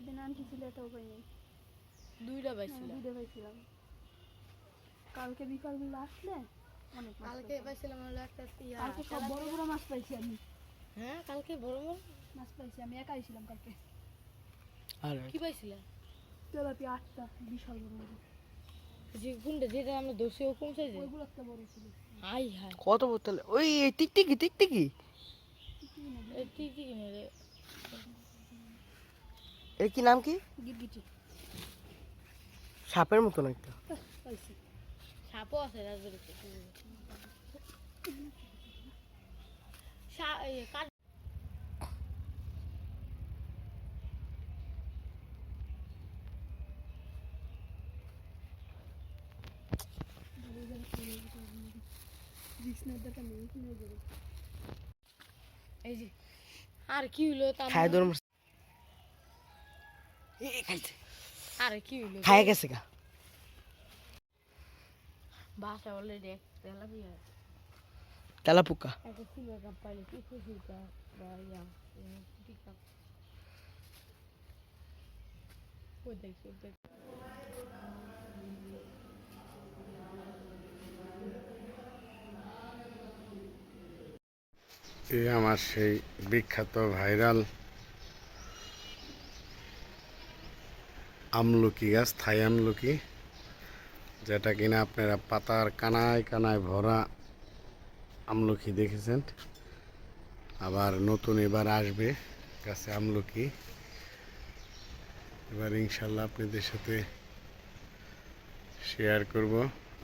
যেদিন আনছি সিলেটেও পাইনি। দুইটা পাইছিলাম। দুইটা পাইছিলাম। কালকে বিকালবেলা আসলে অনেক মাছ কালকে পাইছিলাম হলো একটা কালকে সব বড় বড় মাছ পাইছি আমি। হ্যাঁ কালকে বড় বড় মাছ পাইছি আমি, একাই ছিলাম কালকে। আর কি পাইছিলা? তেলাপিয়া 8টা, বিশাল বড় বড়। যে কোনটা যেটা আমরা দোষে ও কোন সাইজে? ওইগুলো একটা বড় ছিল। হাই হাই কত বোতল? ওই টিকটিকি টিকটিকি এই টিকি কিনে রে। এর কি নাম কি? গিরগিটি সাপের মতন একটা। পাইছি। সাপও আছে রাজবাড়িতে। এই যে আর কি হইলো তা খায় দৌড় মারছে। খাইছে। আর কি হইলো? খায় গেছে গা। বাসা অলরেডি তেলাপিয়া তেলাপোকা। একটা সিলভার কাপ পাইলে কি খুশি তা বা ইয়া টিকা ওই দেখছি এই আমার সেই বিখ্যাত ভাইরাল আমলকি গাছ, থাই আমলকি, যেটা কিনা আপনারা পাতার কানায় কানায় ভরা আমলকি দেখেছেন। আবার নতুন এবার আসবে গাছে আমলকি। এবার ইনশাল্লাহ আপনাদের সাথে শেয়ার করব।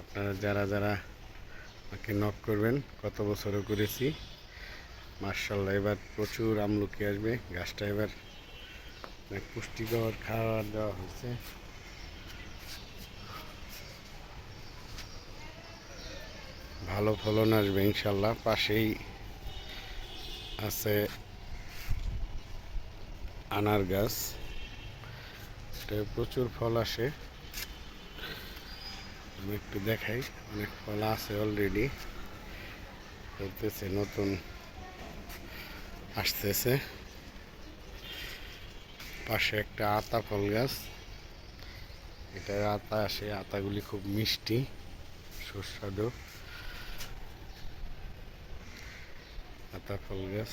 আপনারা যারা যারা আমাকে নক করবেন, গত বছরও করেছি। মাশাআল্লাহ এবার প্রচুর আমলকি আসবে। গাছটা এবার অনেক পুষ্টিকর খাবার দেওয়া হয়েছে। ভালো ফলন আসবে ইনশাল্লাহ। পাশেই আছে আনার গাছ, এটায় প্রচুর ফল আসে। আমি একটু দেখাই, অনেক ফল আছে অলরেডি, চলতেছে, নতুন আসতেছে। পাশে একটা আতা ফল গাছ, এটা আতা আসে, আতাগুলি খুব মিষ্টি সুস্বাদু। আতা ফল গাছ,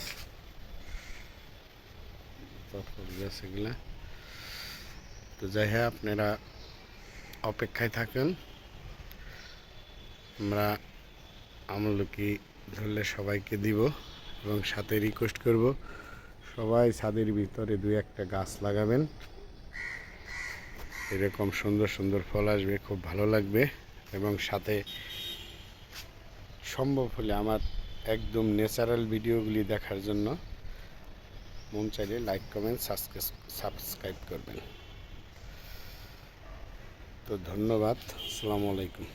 আতা ফল গাছ এগুলা। তো যাই হোক, আপনারা অপেক্ষায় থাকেন। আমরা আমলকি ধরলে সবাইকে দিব এবং সাথে রিকোয়েস্ট করব সবাই ছাদের ভিতরে 2-1টা গাছ লাগাবেন। এরকম সুন্দর সুন্দর ফল আসবে, খুব ভালো লাগবে। এবং সাথে সম্ভব হলে আমার একদম ন্যাচারাল ভিডিওগুলি দেখার জন্য মন চাইলে লাইক কমেন্ট সাবস্ক্রাইব করবেন। তো ধন্যবাদ, আসসালামু আলাইকুম।